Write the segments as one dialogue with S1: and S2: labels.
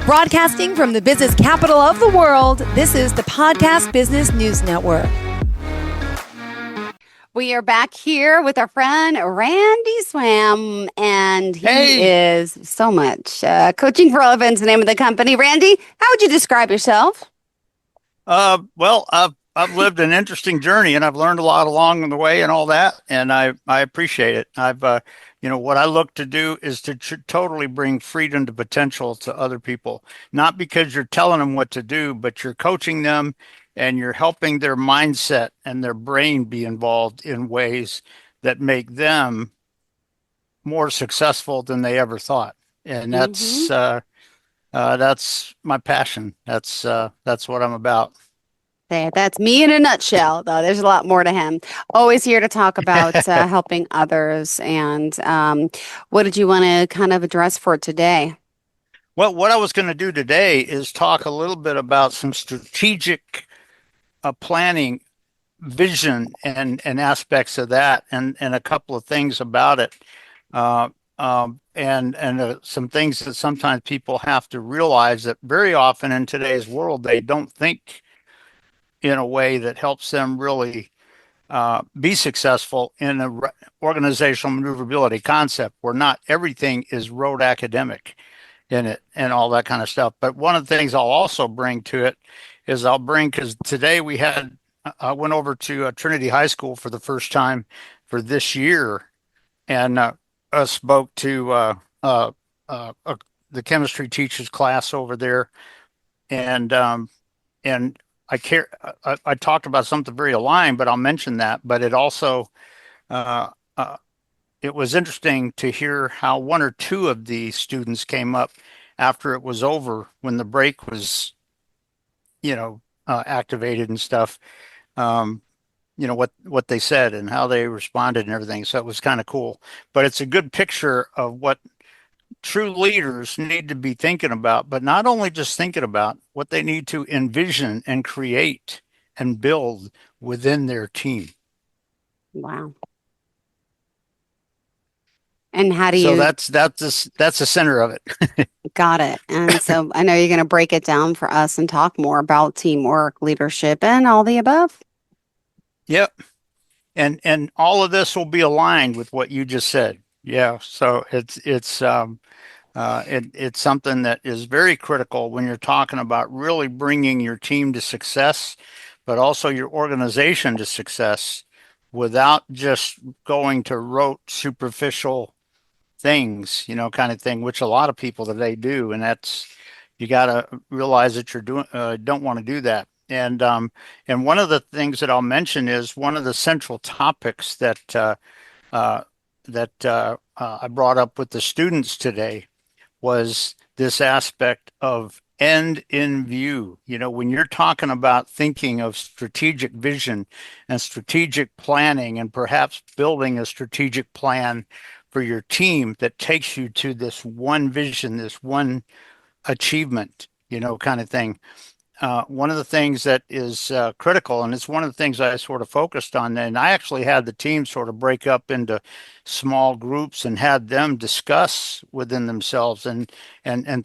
S1: Broadcasting from the business capital of the world, this is the Podcast Business News Network.
S2: We are back here with our friend Randy Swaim, and he is so much. Coaching for Relevance, the name of the company. Randy, how would you describe yourself?
S3: Well, I've lived an interesting journey, and I've learned a lot along the way and all that, and I appreciate it. What I look to do is to totally bring freedom to potential to other people, not because you're telling them what to do, but you're coaching them and you're helping their mindset and their brain be involved in ways that make them more successful than they ever thought. And that's my passion. That's what I'm about.
S2: That's me in a nutshell, though. There's a lot more to him. Always here to talk about helping others. And what did you want to kind of address for today?
S3: Well, what I was going to do today is talk a little bit about some strategic planning, vision, and aspects of that, and a couple of things about it, and some things that sometimes people have to realize that very often in today's world they don't think in a way that helps them really be successful in an organizational maneuverability concept where not everything is rote academic in it and all that kind of stuff. But one of the things I'll also bring to it is because today I went over to Trinity High School for the first time for this year, and spoke to the chemistry teacher's class over there, and I talked about something very aligned, but I'll mention that. But it also, it was interesting to hear how one or two of the students came up after it was over, when the break was, activated and stuff. What they said and how they responded and everything. So it was kind of cool. But it's a good picture of what true leaders need to be thinking about, but not only just thinking about what they need to envision and create and build within their team.
S2: Wow. And how do you?
S3: So that's the center of it.
S2: Got it. And so I know you're going to break it down for us and talk more about teamwork, leadership, and all the above.
S3: Yep. And all of this will be aligned with what you just said. Yeah. So it's something that is very critical when you're talking about really bringing your team to success, but also your organization to success, without just going to rote, superficial things, kind of thing, which a lot of people today do. And you got to realize that don't want to do that. And one of the things that I'll mention is one of the central topics that I brought up with the students today was this aspect of end in view. When you're talking about thinking of strategic vision and strategic planning, and perhaps building a strategic plan for your team that takes you to this one vision, this one achievement, kind of thing. One of the things that is critical, and it's one of the things I sort of focused on, and I actually had the team sort of break up into small groups and had them discuss within themselves and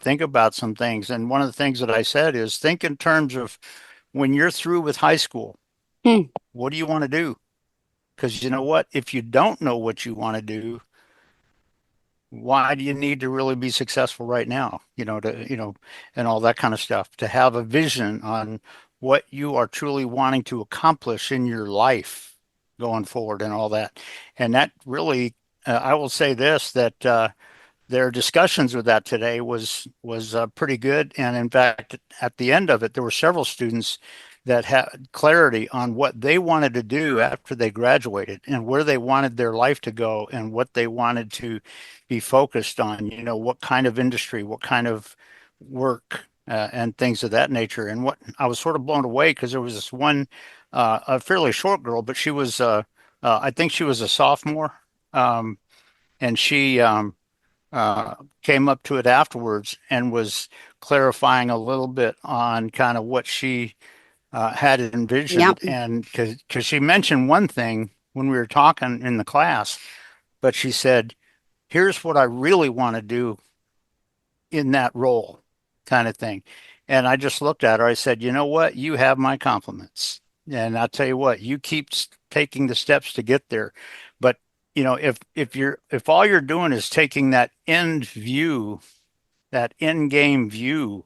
S3: think about some things. And one of the things that I said is, think in terms of when you're through with high school, what do you want to do? Because you know what? If you don't know what you want to do, why do you need to really be successful right now? And all that kind of stuff, to have a vision on what you are truly wanting to accomplish in your life going forward and all that. And that really, I will say this, that their discussions with that today was pretty good. And in fact, at the end of it, there were several students that had clarity on what they wanted to do after they graduated, and where they wanted their life to go, and what they wanted to be focused on, what kind of industry, what kind of work, and things of that nature. And what I was sort of blown away, because there was this one, a fairly short girl, but she was, I think she was a sophomore, and she came up to it afterwards and was clarifying a little bit on kind of what she had envisioned. Yep. And because she mentioned one thing when we were talking in the class, but she said, here's what I really want to do in that role. kind of thing. And I just looked at her. I said, you know what? You have my compliments. And I'll tell you what, you keep taking the steps to get there. But if all you're doing is taking that end view, that end game view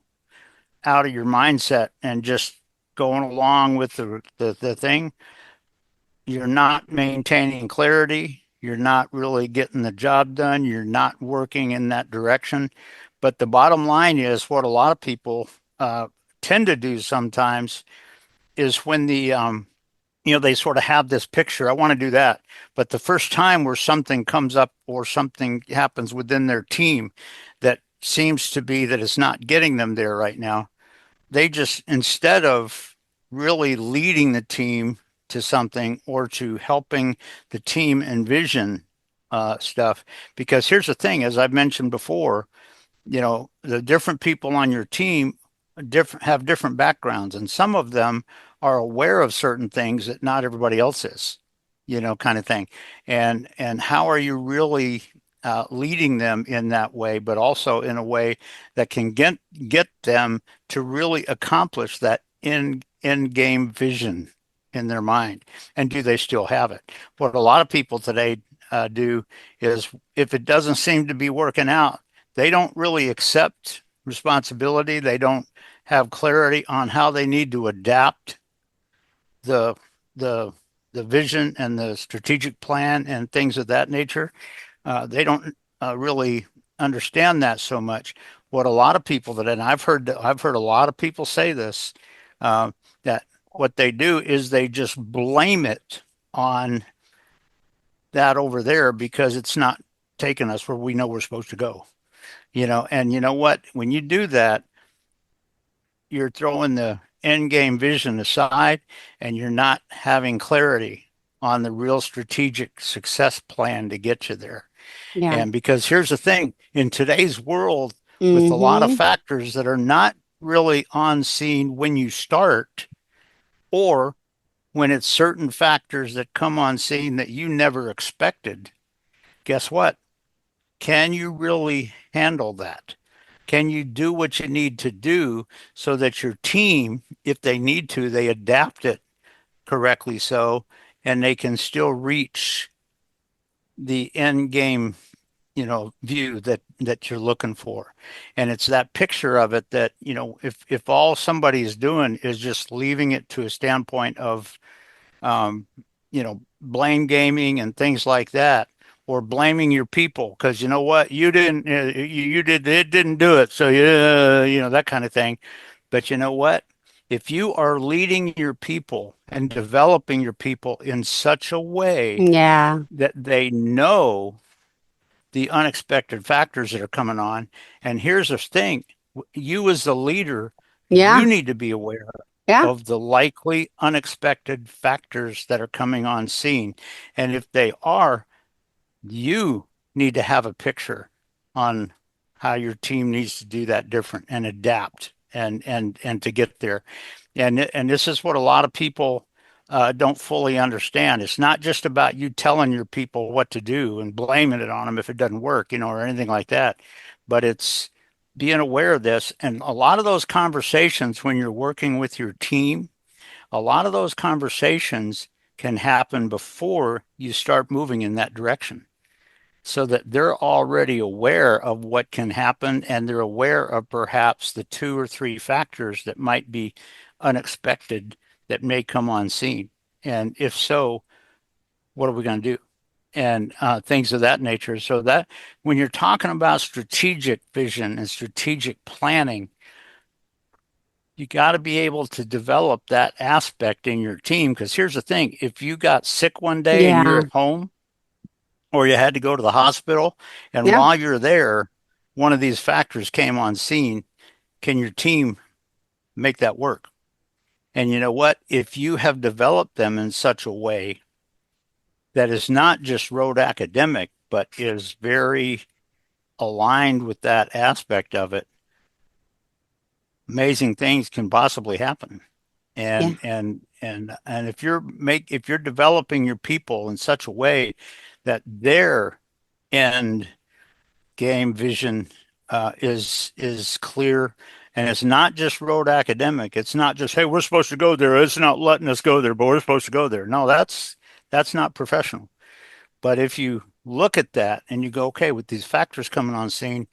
S3: out of your mindset and just going along with the thing, you're not maintaining clarity. You're not really getting the job done. You're not working in that direction. But the bottom line is what a lot of people uh, tend to do sometimes is when they sort of have this picture. I want to do that. But the first time where something comes up or something happens within their team that seems to be that it's not getting them there right now, they just, instead of really leading the team to something or to helping the team envision stuff, because here's the thing, as I've mentioned before, the different people on your team have different backgrounds, and some of them are aware of certain things that not everybody else is, kind of thing. And how are you really leading them in that way, but also in a way that can get them to really accomplish that end game vision in their mind? And do they still have it? What a lot of people today do is, if it doesn't seem to be working out, they don't really accept responsibility. They don't have clarity on how they need to adapt the the the vision and the strategic plan and things of that nature. They don't really understand that so much. What a lot of people and I've heard a lot of people say this, that what they do is they just blame it on that over there because it's not taking us where we know we're supposed to go. And you know what? When you do that, you're throwing the end game vision aside and you're not having clarity on the real strategic success plan to get you there.
S2: Yeah.
S3: And because here's the thing, in today's world, with a lot of
S2: Mm-hmm.
S3: factors that are not really on scene when you start, or when it's certain factors that come on scene that you never expected, guess what? Can you really handle that? Can you do what you need to do so that your team, if they need to, they adapt it correctly so, and they can still reach the end game, view that you're looking for? And it's that picture of it that, if all somebody is doing is just leaving it to a standpoint of um, blame gaming and things like that, or blaming your people because you know what, you didn't, you did, it didn't do it, so yeah, that kind of thing. But you know what? If you are leading your people and developing your people in such a way
S2: Yeah.
S3: that they know the unexpected factors that are coming on, and here's the thing, you as the leader,
S2: Yeah.
S3: you need to be aware
S2: Yeah.
S3: of the likely unexpected factors that are coming on scene. And if they are, you need to have a picture on how your team needs to do that different and adapt and to get there. And this is what a lot of people don't fully understand. It's not just about you telling your people what to do and blaming it on them if it doesn't work, or anything like that. But it's being aware of this. And a lot of those conversations when you're working with your team, a lot of those conversations can happen before you start moving in that direction, so that they're already aware of what can happen and they're aware of perhaps the 2 or 3 factors that might be unexpected that may come on scene. And if so, what are we going to do? And things of that nature. So that when you're talking about strategic vision and strategic planning, you got to be able to develop that aspect in your team. Because here's the thing, if you got sick one day and you're
S2: Yeah.
S3: at home, or you had to go to the hospital, and
S2: Yeah.
S3: while you're there, one of these factors came on scene, can your team make that work? And you know what? If you have developed them in such a way that is not just rote academic, but is very aligned with that aspect of it, amazing things can possibly happen.
S2: Yeah.
S3: And if you're developing your people in such a way that their end game vision is clear And it's not just rote academic. It's not just, hey, we're supposed to go there. It's not letting us go there, but we're supposed to go there. No, that's not professional. But if you look at that and you go, okay, with these factors coming on scene,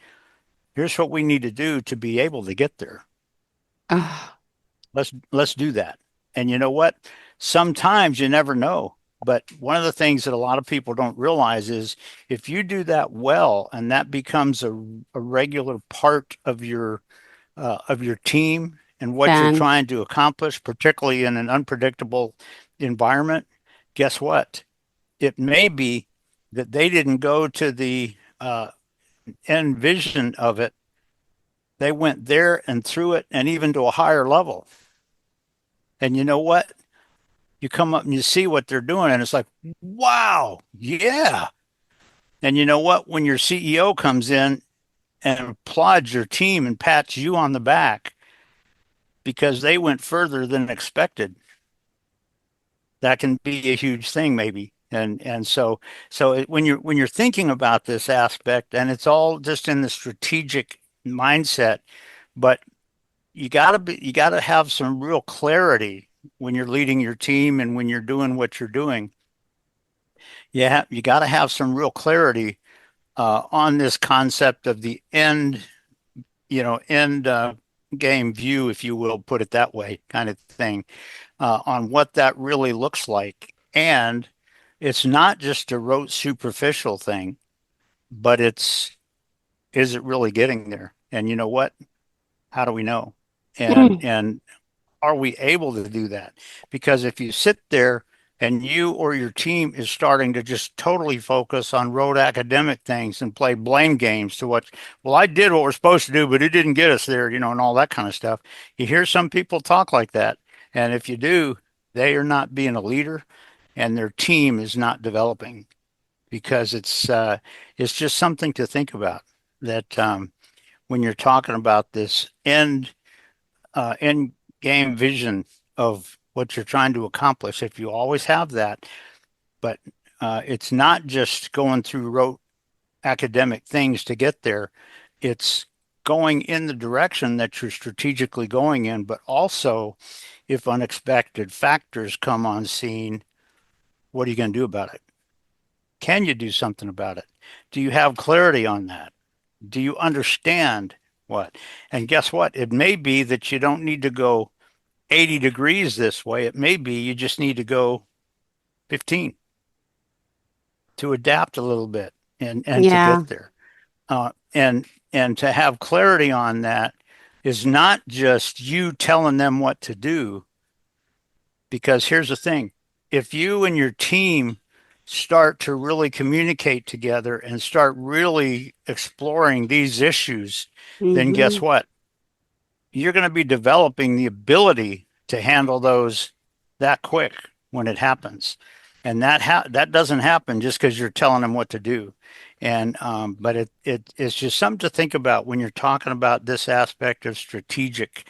S3: here's what we need to do to be able to get there.
S2: Oh,
S3: Let's do that. And you know what? Sometimes you never know. But one of the things that a lot of people don't realize is if you do that well and that becomes a regular part of your team and what you're
S2: Jen.
S3: trying to accomplish, particularly in an unpredictable environment, guess what? It may be that they didn't go to the end vision of it. They went there and through it and even to a higher level. And you know what? You come up and you see what they're doing, and it's like, wow, yeah. And you know what? When your CEO comes in and applauds your team and pats you on the back because they went further than expected, that can be a huge thing, maybe. When you're thinking about this aspect, and it's all just in the strategic mindset, but you gotta have some real clarity when you're leading your team and when you're doing what you're doing. You got to have some real clarity on this concept of the end, end game view, if you will, put it that way, kind of thing, on what that really looks like. And it's not just a rote superficial thing, but is it really getting there? And you know what? How do we know? And are we able to do that? Because if you sit there and you or your team is starting to just totally focus on rote academic things and play blame games to what, well, I did what we're supposed to do, but it didn't get us there, and all that kind of stuff. You hear some people talk like that. And if you do, they are not being a leader and their team is not developing because it's just something to think about that when you're talking about this end game vision of what you're trying to accomplish. If you always have that, but it's not just going through rote academic things to get there. It's going in the direction that you're strategically going in, but also if unexpected factors come on scene, what are you going to do about it? Can you do something about it? Do you have clarity on that? Do you understand what? And guess what? It may be that you don't need to go 80 degrees this way. It may be you just need to go 15 to adapt a little bit and to
S2: Yeah.
S3: get there. And to have clarity on that is not just you telling them what to do, because here's the thing. If you and your team start to really communicate together and start really exploring these issues, then guess
S2: Mm-hmm.
S3: what? You're going to be developing the ability to handle those that quick when it happens. And that doesn't happen just because you're telling them what to do. And but it's just something to think about when you're talking about this aspect of strategic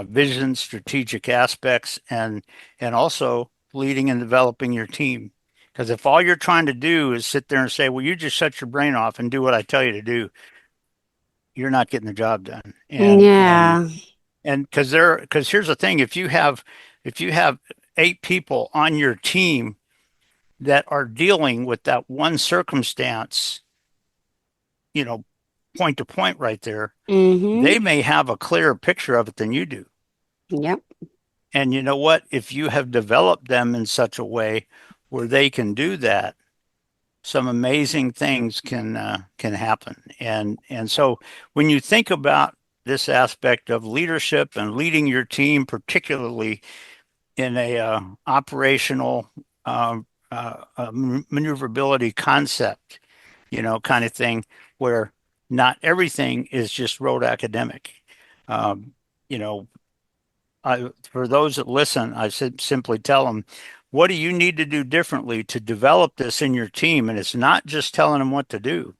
S3: vision, strategic aspects, and also leading and developing your team. Because if all you're trying to do is sit there and say, "Well, you just shut your brain off and do what I tell you to do," you're not getting the job done.
S2: Yeah.
S3: And because here's the thing, if you have 8 people on your team that are dealing with that one circumstance, you know, point to point right there,
S2: Mm-hmm.
S3: they may have a clearer picture of it than you do.
S2: Yep.
S3: And you know what? If you have developed them in such a way where they can do that, some amazing things can happen. And so when you think about this aspect of leadership and leading your team, particularly in a operational maneuverability concept, kind of thing, where not everything is just rote academic. Um, you know, for those that listen, I simply tell them, what do you need to do differently to develop this in your team? And it's not just telling them what to do,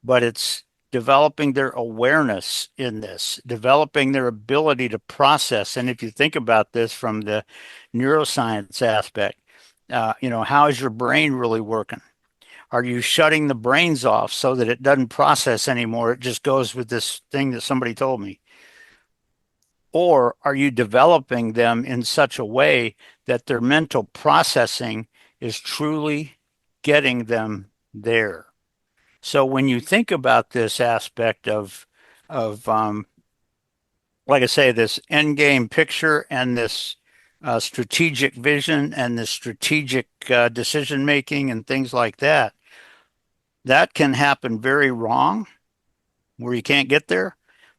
S3: but it's developing their awareness in this, developing their ability to process. And if you think about this from the neuroscience aspect, how is your brain really working? Are you shutting the brains off so that it doesn't process anymore? It just goes with this thing that somebody told me. or are you developing them in such a way that their mental processing is truly getting them there? So when you think about this aspect of like I say, this end game picture and this strategic vision and this strategic decision making and things like that, that can happen very wrong where you can't get there,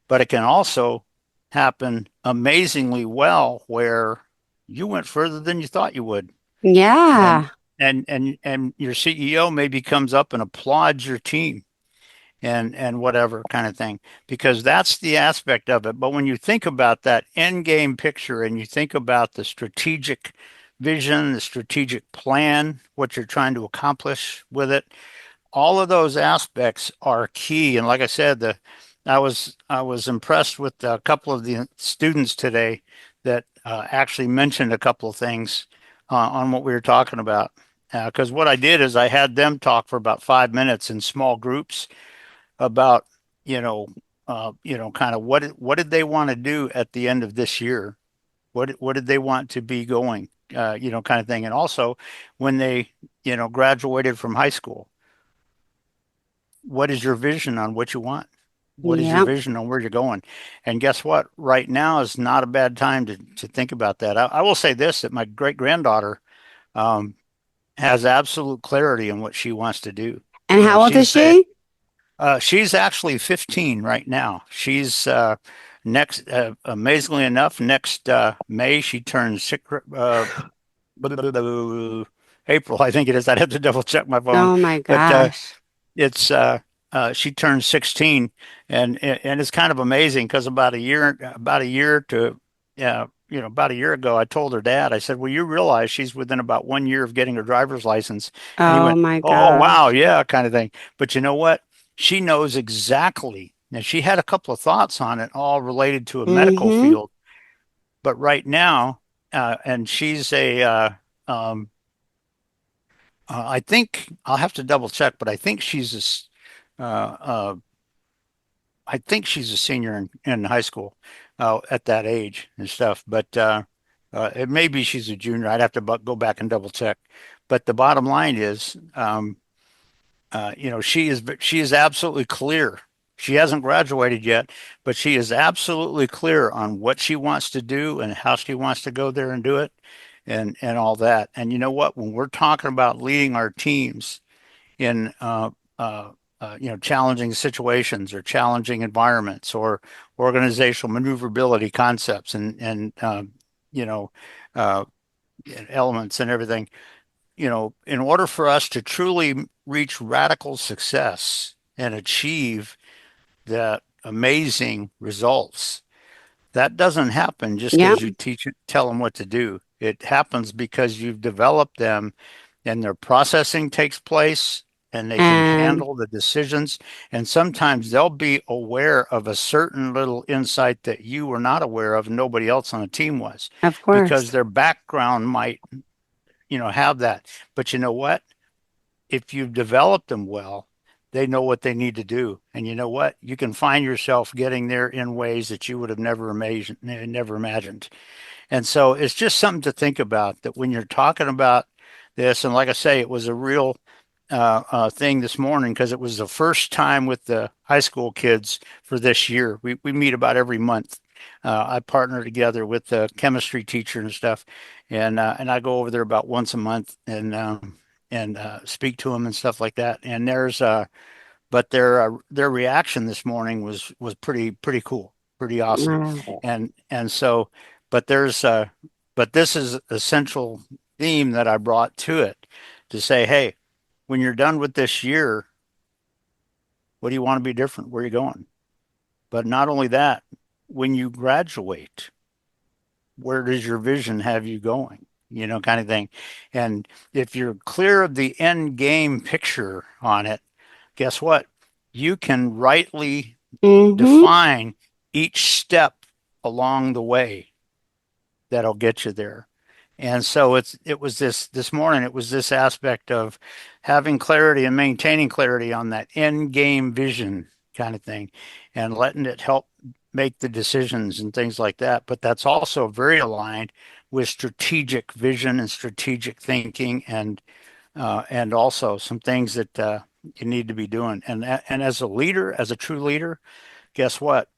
S3: but it can also happen amazingly well where you went further than you thought you would. And
S2: Yeah.
S3: and your CEO maybe comes up and applauds your team and whatever kind of thing, because that's the aspect of it. But when you think about that end game picture and you think about the strategic vision, the strategic plan, what you're trying to accomplish with it, all of those aspects are key. And like I said, I was impressed with a couple of the students today that actually mentioned a couple of things on what we were talking about. Because what I did is I had them talk for about 5 minutes in small groups about, you know, kind of what did they want to do at the end of this year? What did they want to be going, kind of thing. And also when they, graduated from high school, what is your vision on what you want? What is your
S2: Yep.
S3: vision on where you're going? And guess what? Right now is not a bad time to think about that. I will say this, that my great granddaughter um, has absolute clarity on what she wants to do.
S2: And how old is she?
S3: She's actually 15 right now. She's next, amazingly enough, next May she turns April, I think it is. I'd have to double check my phone,
S2: Oh my
S3: but
S2: gosh.
S3: it's she turned 16, and it's kind of amazing because about a year ago, I told her dad, I said, well, you realize she's within about 1 year of getting her driver's license. And he
S2: Oh
S3: went,
S2: my
S3: oh, wow,
S2: gosh.
S3: yeah, kind of thing. But you know what? She knows exactly. Now, she had a couple of thoughts on it, all related to a medical
S2: Mm-hmm.
S3: field. But right now, and she's um, I think I'll have to double check, but uh, uh, I think she's a senior in high school at that age and stuff. But it may be she's a junior. I'd have to go back and double check. But the bottom line is, she is absolutely clear. She hasn't graduated yet, but she is absolutely clear on what she wants to do and how she wants to go there and do it, and all that. And you know what? When we're talking about leading our teams in challenging situations or challenging environments or organizational maneuverability concepts and you know uh, elements and everything, in order for us to truly reach radical success and achieve the amazing results, that doesn't happen just
S2: Yep.
S3: because you tell them what to do. It happens because you've developed them and their processing takes place and they can
S2: And
S3: handle the decisions. And sometimes they'll be aware of a certain little insight that you were not aware of and nobody else on the team was,
S2: of
S3: because
S2: course.
S3: their background might, have that. But you know what? If you've developed them well, they know what they need to do. And you know what? You can find yourself getting there in ways that you would have never imagined. And so it's just something to think about, that when you're talking about this, and like I say, it was a real thing this morning because it was the first time with the high school kids for this year. We meet about every month. I partner together with the chemistry teacher and stuff, and I go over there about once a month and speak to them and stuff like that. And but their reaction this morning was pretty cool, pretty awesome.
S2: Wow.
S3: And so, but but this is a central theme that I brought to it, to say, hey, when you're done with this year, what do you want to be different? Where are you going? But not only that, when you graduate, where does your vision have you going? Kind of thing. And if you're clear of the end game picture on it, guess what? You can rightly
S2: Mm-hmm.
S3: define each step along the way that'll get you there. And so it was this morning, it was this aspect of having clarity and maintaining clarity on that end game vision kind of thing, and letting it help make the decisions and things like that. But that's also very aligned with strategic vision and strategic thinking, and also some things that you need to be doing. And as a leader, as a true leader, guess what?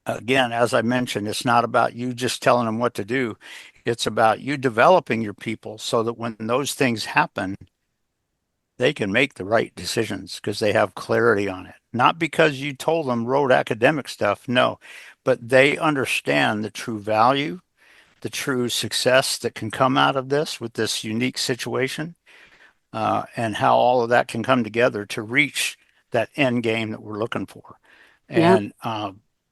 S3: Again, as I mentioned, it's not about you just telling them what to do. It's about you developing your people so that when those things happen, they can make the right decisions because they have clarity on it. Not because you told them rote academic stuff, no, but they understand the true value, the true success that can come out of this with this unique situation, and how all of that can come together to reach that end game that we're looking for.
S2: Yeah,
S3: And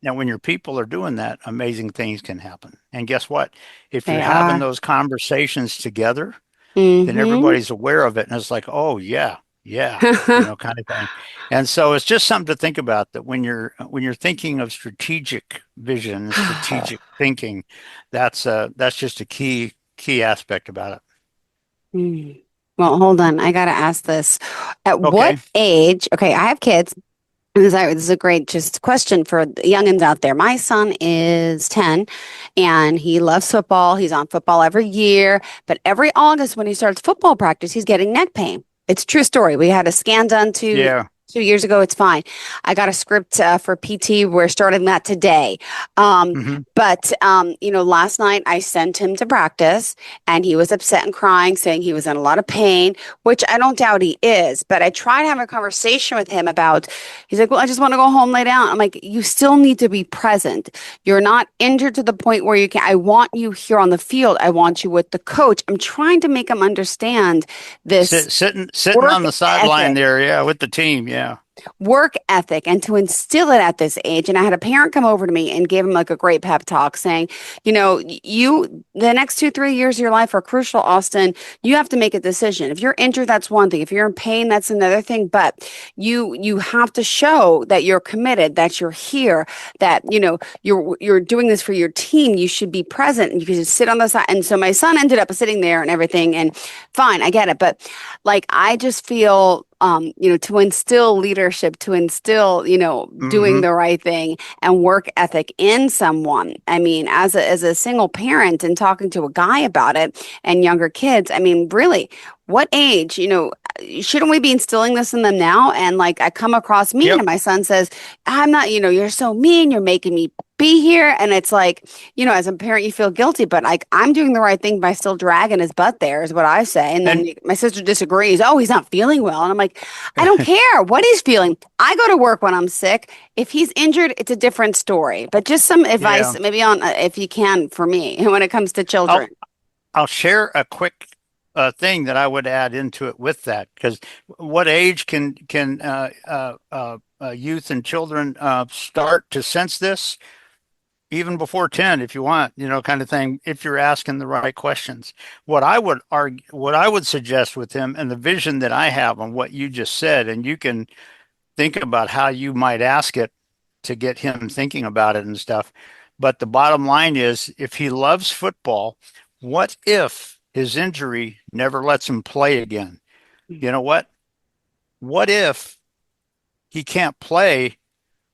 S3: now, when your people are doing that, amazing things can happen. And guess what? If you're
S2: they
S3: having
S2: are.
S3: those conversations together, then
S2: Mm-hmm.
S3: everybody's aware of it, and it's like, oh yeah, yeah, kind of thing. And so it's just something to think about, that when you're thinking of strategic vision and strategic thinking, that's just a key aspect about it.
S2: Mm. Well, hold on. I got to ask this. At what
S3: Okay.
S2: age? Okay, I have kids. And this is a great just question for the youngins out there. My son is 10 and he loves football. He's on football every year, but every August when he starts football practice, he's getting neck pain. It's a true story. We had a scan done
S3: Yeah.
S2: 2 years ago. It's fine. I got a script for PT. We're starting that today.
S3: Hmm.
S2: Last night I sent him to practice and he was upset and crying, saying he was in a lot of pain, which I don't doubt he is. But I tried to have a conversation with him about. He's like, well, I just want to go home, lay down. I'm like, you still need to be present. You're not injured to the point where you can. I want you here on the field. I want you with the coach. I'm trying to make him understand this
S3: Sitting
S2: work
S3: on the sideline
S2: ethic
S3: there, yeah, with the team, yeah.
S2: work ethic and to instill it at this age. And I had a parent come over to me and gave him like a great pep talk saying, the next 2, 3 years of your life are crucial, Austin. You have to make a decision. If you're injured, that's one thing. If you're in pain, that's another thing. But you have to show that you're committed, that you're here, that, you're doing this for your team. You should be present and you can just sit on the side. And so my son ended up sitting there and everything. And fine, I get it. But like, I just feel to instill leadership, to instill, doing
S3: Hmm.
S2: the right thing and work ethic in someone. I mean, as a single parent and talking to a guy about it and younger kids, I mean, really, what age, shouldn't we be instilling this in them now? And like, I come across mean,
S3: Yep.
S2: and my son says, I'm not, you're so mean, you're making me be here. And it's like, as a parent, you feel guilty, but like, I'm doing the right thing by still dragging his butt there, is what I say. And then
S3: And
S2: my sister disagrees. Oh, he's not feeling well. And I'm like, I don't care what he's feeling. I go to work when I'm sick. If he's injured, it's a different story. But just some
S3: yeah,
S2: advice, maybe on if you can, for me when it comes to children.
S3: I'll I'll share a quick thing that I would add into it with that, because what age can youth and children start to sense this? Even before 10, if you want, kind of thing, if you're asking the right questions. What I would suggest with him, and the vision that I have on what you just said, and you can think about how you might ask it to get him thinking about it and stuff. But the bottom line is, if he loves football, what if his injury never lets him play again? You know what? What if he can't play,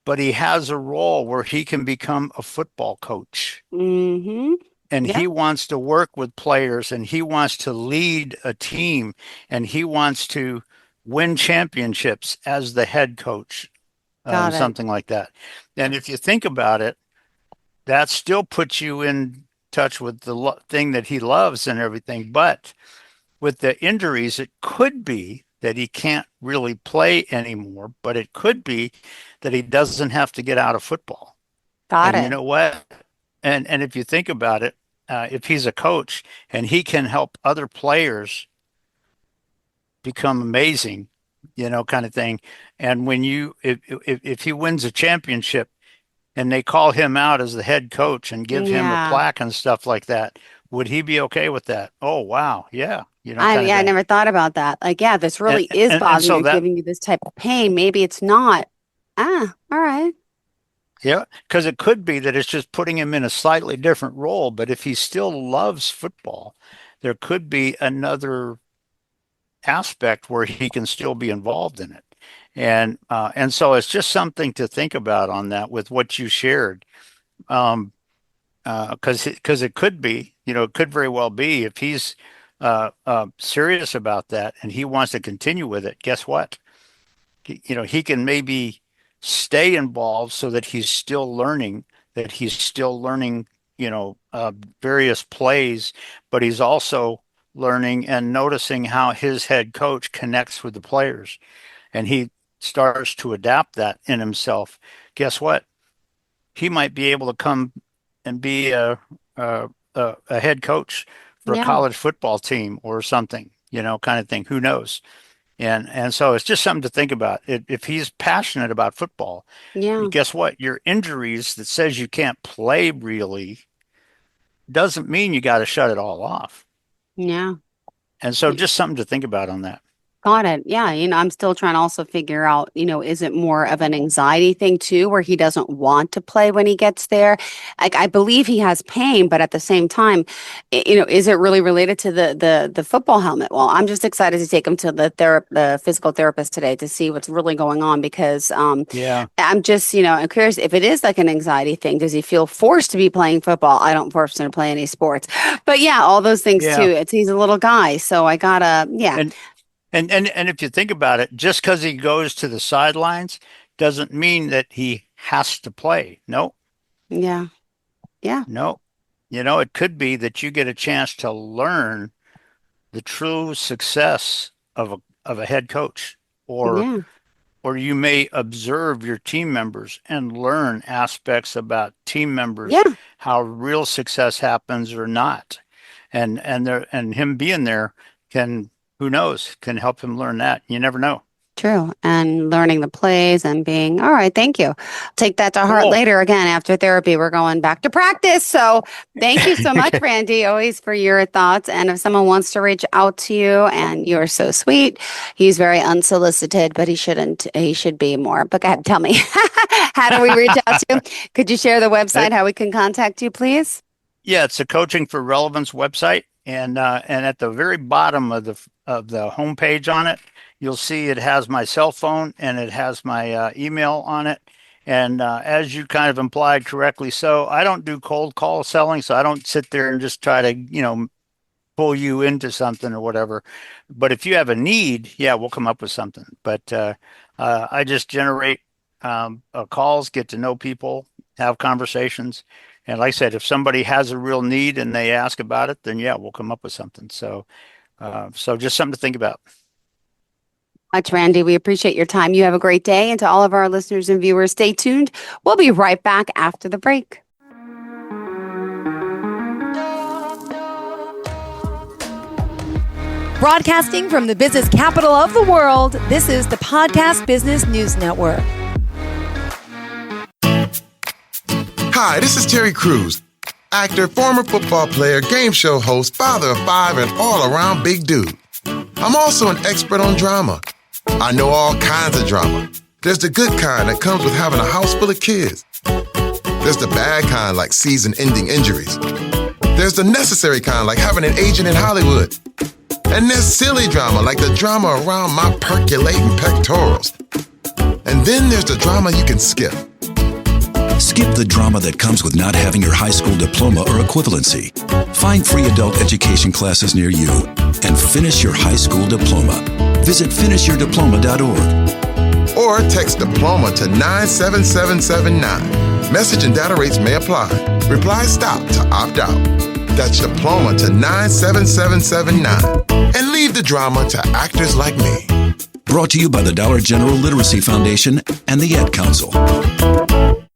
S3: but he has a role where he can become a football coach?
S2: Mm-hmm.
S3: And
S2: Yeah,
S3: he wants to work with players, and he wants to lead a team, and he wants to win championships as the head coach,
S2: got it.
S3: something like that. And if you think about it, that still puts you in touch with the thing that he loves and everything. But with the injuries, it could be that he can't really play anymore, but it could be that he doesn't have to get out of football.
S2: Got
S3: And you
S2: it.
S3: know what? And if you think about it, if he's a coach and he can help other players become amazing, kind of thing. And when if he wins a championship and they call him out as the head coach and give him a
S2: Yeah.
S3: plaque and stuff like that, would he be okay with that? Oh, wow. Yeah. Kind of
S2: I
S3: thing.
S2: never thought about that. Like, yeah, this
S3: And,
S2: really is
S3: and
S2: bothering
S3: so
S2: you,
S3: that,
S2: giving you this type of pain. Maybe it's not. Ah, all right.
S3: yeah, because it could be that it's just putting him in a slightly different role. But if he still loves football, there could be another aspect where he can still be involved in it. And so it's just something to think about on that with what you shared. Because it could be, it could very well be if he's serious about that and he wants to continue with it. Guess what? He can maybe stay involved so that he's still learning, various plays, but he's also learning and noticing how his head coach connects with the players, and he starts to adapt that in himself. Guess what? He might be able to come and be a head coach for a college football team or something, kind of thing. Who knows? And so it's just something to think about. If he's passionate about football, guess what? Your injuries that says you can't play really doesn't mean you got to shut it all off.
S2: Yeah.
S3: And so just something to think about on that.
S2: Got it. Yeah. I'm still trying to also figure out, is it more of an anxiety thing too, where he doesn't want to play when he gets there? Like, I believe he has pain, but at the same time, is it really related to the football helmet? Well, I'm just excited to take him to the physical therapist today to see what's really going on, because I'm just, I'm curious if it is like an anxiety thing. Does he feel forced to be playing football? I don't force him to play any sports, but all those things too. He's a little guy, so I gotta,
S3: And if you think about it, just because he goes to the sidelines doesn't mean that he has to play. No.
S2: Yeah. Yeah.
S3: No. It could be that you get a chance to learn the true success of a head coach, or you may observe your team members and learn aspects about team members, how real success happens or not. And him being there who knows, can help him learn that. You never know.
S2: True. And learning the plays and being, all right, thank you. Take that to heart later. Again, after therapy, we're going back to practice. So thank you so much, Randy, always for your thoughts. And if someone wants to reach out to you, and you're so sweet, he's very unsolicited, but he should be more. But go ahead, tell me, how do we reach out to you? Could you share the website, how we can contact you, please?
S3: Yeah, it's a Coaching for Relevance website. And at the very bottom of the homepage on it, you'll see it has my cell phone and it has my email on it. And as you kind of implied correctly, so I don't do cold call selling, so I don't sit there and just try to pull you into something or whatever. But if you have a need, we'll come up with something. But I just generate calls, get to know people, have conversations. And like I said, if somebody has a real need and they ask about it, then we'll come up with something. So just something to think about.
S2: Much, Randy. We appreciate your time. You have a great day. And to all of our listeners and viewers, stay tuned. We'll be right back after the break.
S1: Broadcasting from the business capital of the world, this is the Podcast Business News Network.
S4: Hi, this is Terry Crews, actor, former football player, game show host, father of 5, and all-around big dude. I'm also an expert on drama. I know all kinds of drama. There's the good kind that comes with having a house full of kids. There's the bad kind, like season-ending injuries. There's the necessary kind, like having an agent in Hollywood. And there's silly drama, like the drama around my percolating pectorals. And then there's the drama you can skip.
S5: Skip the drama that comes with not having your high school diploma or equivalency. Find free adult education classes near you and finish your high school diploma. Visit finishyourdiploma.org.
S4: Or text diploma to 97779. Message and data rates may apply. Reply STOP to opt out. That's diploma to 97779. And leave the drama to actors like me.
S5: Brought to you by the Dollar General Literacy Foundation and the Ad Council.